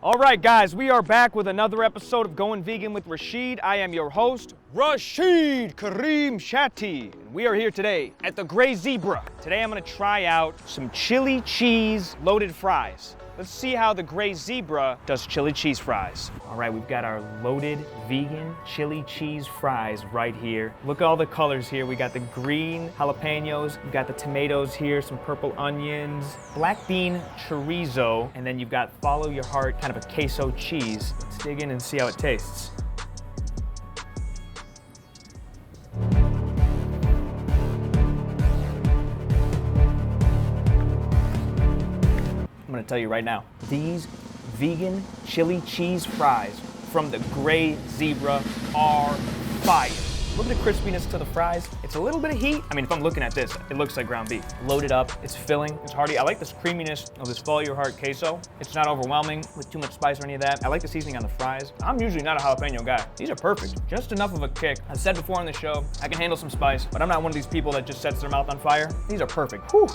All right, guys, we are back with another episode of Going Vegan with Rachid. I am your host, Rachid Kareem Shatti. And we are here today at the Gray Zebra. Today I'm gonna try out some chili cheese loaded fries. Let's see how the Gray Zebra does chili cheese fries. All right, we've got our loaded vegan chili cheese fries right here. Look at all the colors here. We got the green jalapeños, we've got the tomatoes here, some purple onions, black bean chorizo, and then you've got follow your heart, kind of a queso cheese. Let's dig in and see how it tastes. I'm gonna tell you right now, these vegan chili cheese fries from the Gray Zebra are fire. Look at the crispiness to the fries. It's a little bit of heat. I mean, if I'm looking at this, it looks like ground beef. Loaded up, it's filling, it's hearty. I like this creaminess of this follow your heart queso. It's not overwhelming with too much spice or any of that. I like the seasoning on the fries. I'm usually not a jalapeno guy. These are perfect, just enough of a kick. I've said before on the show, I can handle some spice, but I'm not one of these people that just sets their mouth on fire. These are perfect. Whew.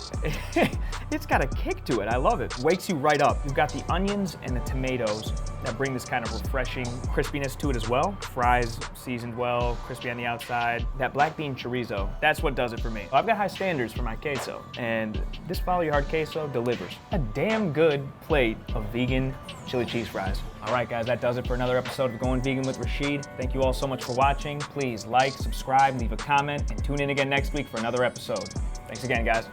It's got a kick to it, I love it. Wakes you right up. You've got the onions and the tomatoes that bring this kind of refreshing crispiness to it as well. Fries seasoned well, crispy on the outside. That black bean chorizo, that's what does it for me. I've got high standards for my queso, and this follow your heart queso delivers. A damn good plate of vegan chili cheese fries. All right, guys, that does it for another episode of Going Vegan with Rachid. Thank you all so much for watching. Please like, subscribe, leave a comment, and tune in again next week for another episode. Thanks again, guys.